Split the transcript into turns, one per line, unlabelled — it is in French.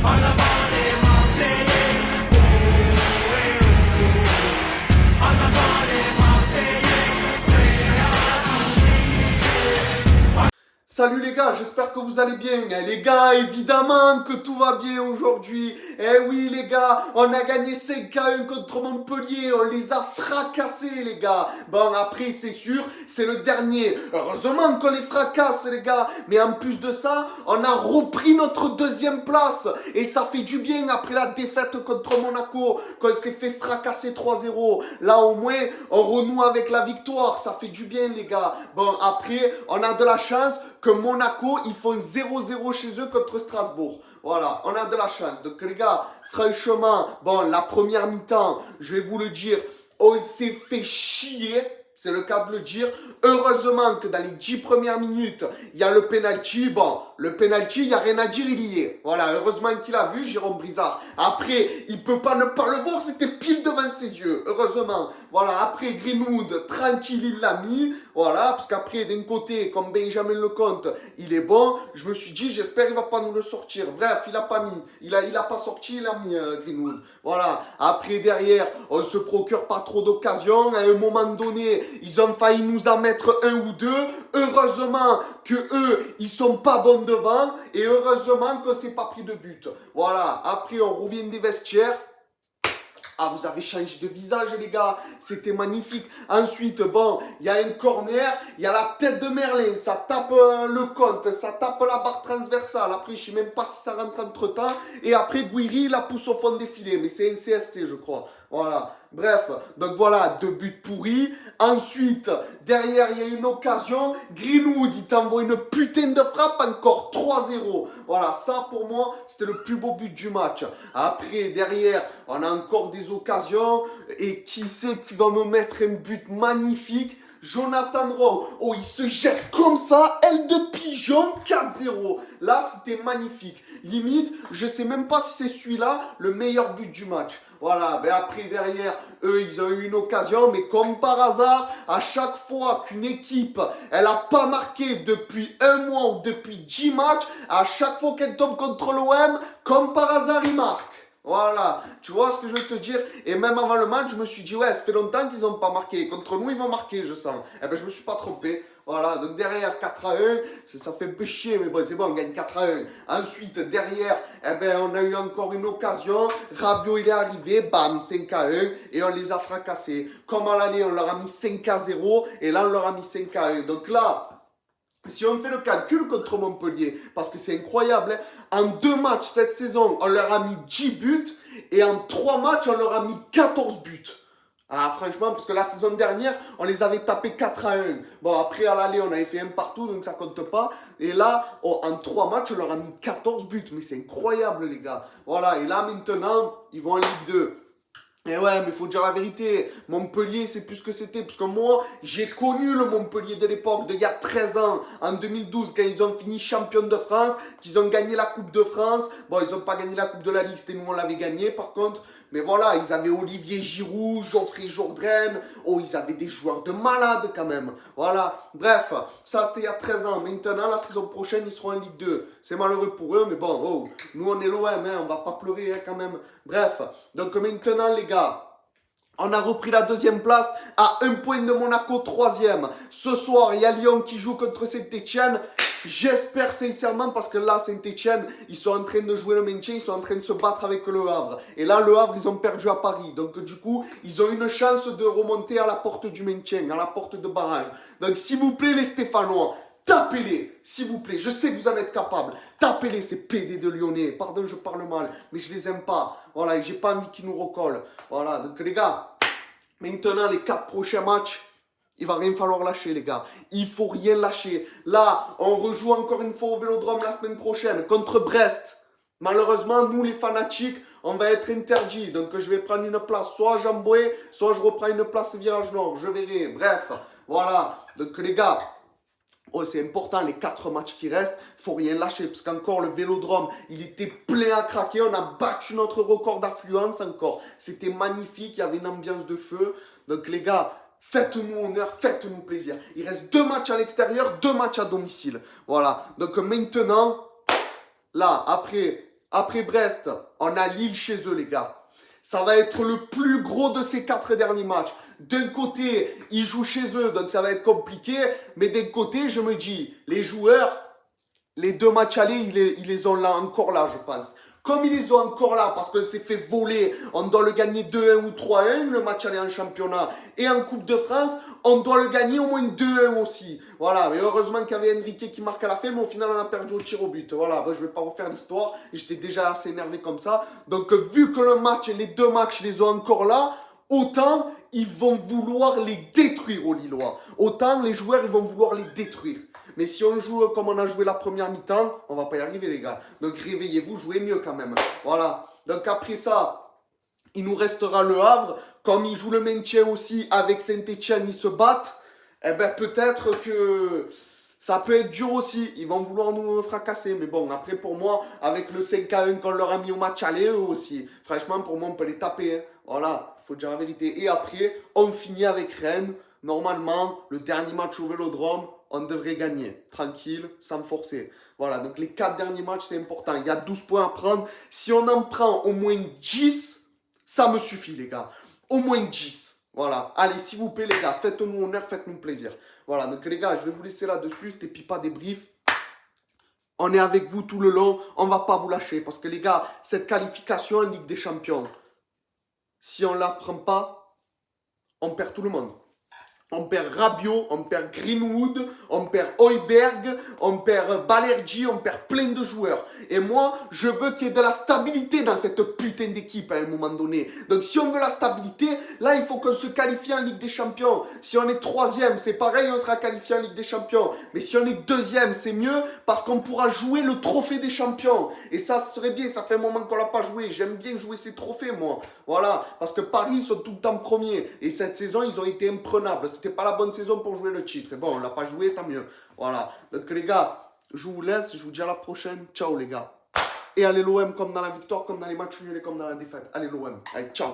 En avant les Marseillais, oh, eh, oh. En avant les Marseillais, prêts à tout miser.
Salut les gars, j'espère que vous allez bien. Les gars, évidemment que tout va bien aujourd'hui. Eh oui les gars, on a gagné 5-1 contre Montpellier. On les a fracassés les gars. Bon après c'est sûr, c'est le dernier. Heureusement qu'on les fracasse les gars. Mais en plus de ça, on a repris notre deuxième place. Et ça fait du bien après la défaite contre Monaco. Qu'on s'est fait fracasser 3-0. Là au moins, on renoue avec la victoire. Ça fait du bien les gars. Bon après, on a de la chance que Monaco, ils font 0-0 chez eux contre Strasbourg. Voilà, on a de la chance. Donc les gars, franchement, bon, la première mi-temps, je vais vous le dire, on s'est fait chier. C'est le cas de le dire. Heureusement que dans les 10 premières minutes, il y a le penalty. Bon, le penalty, il n'y a rien à dire, il y est. Voilà, heureusement qu'il a vu, Jérôme Brizard. Après, il ne peut pas ne pas le voir, c'était pile devant ses yeux. Heureusement. Voilà, après Greenwood, tranquille, il l'a mis. Voilà, parce qu'après, d'un côté, comme Benjamin Lecomte, il est bon. Je me suis dit, j'espère qu'il ne va pas nous le sortir. Bref, il n'a pas mis. Il a pas sorti, il a mis Greenwood. Voilà. Après, derrière, on se procure pas trop d'occasions. À un moment donné, ils ont failli nous en mettre un ou deux. Heureusement que eux, ils sont pas bons devant. Et heureusement qu'on s'est pas pris de but. Voilà. Après, on revient des vestiaires. Ah, vous avez changé de visage, les gars. C'était magnifique. Ensuite, bon, il y a un corner. Il y a la tête de Merlin. Ça tape le compte. Ça tape la barre transversale. Après, je ne sais même pas si ça rentre entre temps. Et après, Guiri la pousse au fond des filets. Mais c'est un CSC, je crois. Voilà. Bref, donc voilà, 2 buts pourris. Ensuite, derrière, il y a une occasion. Greenwood, il t'envoie une putain de frappe, encore 3-0. Voilà, ça pour moi, c'était le plus beau but du match. Après, derrière, on a encore des occasions. Et qui c'est qui va me mettre un but magnifique? Jonathan Rowe, oh il se jette comme ça, aile de pigeon, 4-0. Là c'était magnifique. Limite, je sais même pas si c'est celui-là le meilleur but du match. Voilà, mais après derrière, eux ils ont eu une occasion, mais comme par hasard, à chaque fois qu'une équipe, elle a pas marqué depuis un mois ou depuis 10 matchs, à chaque fois qu'elle tombe contre l'OM, comme par hasard ils marquent. Voilà, tu vois ce que je veux te dire? Et même avant le match, je me suis dit, ouais, ça fait longtemps qu'ils n'ont pas marqué. Contre nous, ils vont marquer, je sens. Eh ben, je me suis pas trompé. Voilà, donc derrière 4-1, ça fait un peu chier, mais bon, c'est bon, on gagne 4-1. Ensuite, derrière, eh ben, on a eu encore une occasion. Rabiot, il est arrivé, bam, 5-1, et on les a fracassés. Comme à l'année, on leur a mis 5-0, et là, on leur a mis 5-1. Donc là, si on fait le calcul contre Montpellier, parce que c'est incroyable, hein, en 2 matchs cette saison, on leur a mis 10 buts et en 3 matchs, on leur a mis 14 buts. Ah, franchement, parce que la saison dernière, on les avait tapés 4-1. Bon, après, à l'aller, on avait fait un partout, donc ça compte pas. Et là, oh, en 3 matchs, on leur a mis 14 buts. Mais c'est incroyable, les gars. Voilà, et là, maintenant, ils vont en Ligue 2. Et ouais, mais il faut dire la vérité, Montpellier, c'est plus ce que c'était. Parce que moi, j'ai connu le Montpellier de l'époque, d'il y a 13 ans, en 2012, quand ils ont fini champion de France, qu'ils ont gagné la Coupe de France. Bon, ils n'ont pas gagné la Coupe de la Ligue, c'était nous, on l'avait gagné, par contre. Mais voilà, ils avaient Olivier Giroud, Geoffrey Jourdain. Oh, ils avaient des joueurs de malades quand même. Voilà. Bref, ça c'était il y a 13 ans. Maintenant, la saison prochaine, ils seront en Ligue 2. C'est malheureux pour eux, mais bon, oh, nous on est l'OM, hein, on va pas pleurer hein, quand même. Bref, donc maintenant les gars, on a repris la deuxième place à 1 point de Monaco, 3e. Ce soir, il y a Lyon qui joue contre Saint-Etienne. J'espère sincèrement parce que là, Saint-Etienne, ils sont en train de jouer le maintien, ils sont en train de se battre avec le Havre. Et là, le Havre, ils ont perdu à Paris. Donc du coup, ils ont une chance de remonter à la porte du maintien, à la porte de barrage. Donc s'il vous plaît, les Stéphanois, tapez-les, s'il vous plaît. Je sais que vous en êtes capables. Tapez-les, ces PD de Lyonnais. Pardon, je parle mal, mais je les aime pas. Voilà, et j'ai pas envie qu'ils nous recollent. Voilà, donc les gars, maintenant, les 4 prochains matchs, il va rien falloir lâcher, les gars. Il faut rien lâcher. Là, on rejoue encore une fois au Vélodrome la semaine prochaine contre Brest. Malheureusement, nous, les fanatiques, on va être interdits. Donc, je vais prendre une place soit à Jamboué, soit je reprends une place Virage Nord. Je verrai. Bref, voilà. Donc, les gars, oh, c'est important, les 4 matchs qui restent, il ne faut rien lâcher. Parce qu'encore, le Vélodrome, il était plein à craquer. On a battu notre record d'affluence encore. C'était magnifique, il y avait une ambiance de feu. Donc, les gars, faites-nous honneur, faites-nous plaisir. Il reste 2 matchs à l'extérieur, 2 matchs à domicile. Voilà. Donc, maintenant, là, après Après Brest, on a Lille chez eux, les gars. Ça va être le plus gros de ces 4 derniers matchs. D'un côté, ils jouent chez eux, donc ça va être compliqué. Mais d'un côté, je me dis, les joueurs, les 2 matchs allés, ils les ont là, encore là, je pense. Comme ils les ont encore là, parce qu'on s'est fait voler, on doit le gagner 2-1 ou 3-1, le match aller en championnat. Et en Coupe de France, on doit le gagner au moins 2-1 aussi. Voilà, mais heureusement qu'il y avait Enrique qui marque à la fin, mais au final, on a perdu au tir au but. Voilà, je ne vais pas refaire l'histoire, j'étais déjà assez énervé comme ça. Donc, vu que les 2 matchs, les ont encore là, autant ils vont vouloir les détruire aux Lillois. Autant les joueurs, ils vont vouloir les détruire. Mais si on joue comme on a joué la première mi-temps, on va pas y arriver, les gars. Donc réveillez-vous, jouez mieux quand même. Voilà. Donc après ça, il nous restera le Havre. Comme ils jouent le maintien aussi avec Saint-Etienne, ils se battent. Eh ben peut-être que ça peut être dur aussi. Ils vont vouloir nous fracasser. Mais bon, après pour moi, avec le 5-1 qu'on leur a mis au match aller, eux aussi. Franchement, pour moi, on peut les taper. Hein. Voilà, il faut dire la vérité. Et après, on finit avec Rennes. Normalement, le dernier match au Vélodrome, on devrait gagner. Tranquille, sans me forcer. Voilà, donc les 4 derniers matchs, c'est important. Il y a 12 points à prendre. Si on en prend au moins 10, ça me suffit, les gars. Au moins 10. Voilà. Allez, s'il vous plaît, les gars, faites-nous honneur, faites-nous plaisir. Voilà, donc les gars, je vais vous laisser là-dessus. C'était Pipa Débrief. On est avec vous tout le long. On ne va pas vous lâcher. Parce que les gars, cette qualification en Ligue des Champions, si on ne la prend pas, on perd tout le monde. On perd Rabiot, on perd Greenwood, on perd Højbjerg, on perd Balerdi, on perd plein de joueurs. Et moi, je veux qu'il y ait de la stabilité dans cette putain d'équipe à un moment donné. Donc si on veut la stabilité, là il faut qu'on se qualifie en Ligue des Champions. Si on est 3e, c'est pareil, on sera qualifié en Ligue des Champions. Mais si on est 2e, c'est mieux parce qu'on pourra jouer le trophée des champions. Et ça serait bien, ça fait un moment qu'on l'a pas joué. J'aime bien jouer ces trophées, moi. Voilà, parce que Paris, ils sont tout le temps premiers. Et cette saison, ils ont été imprenables. C'était pas la bonne saison pour jouer le titre. Et bon, on l'a pas joué, tant mieux. Voilà. Donc les gars, je vous laisse. Je vous dis à la prochaine. Ciao les gars. Et allez l'OM comme dans la victoire, comme dans les matchs nuls et comme dans la défaite. Allez l'OM. Allez, ciao.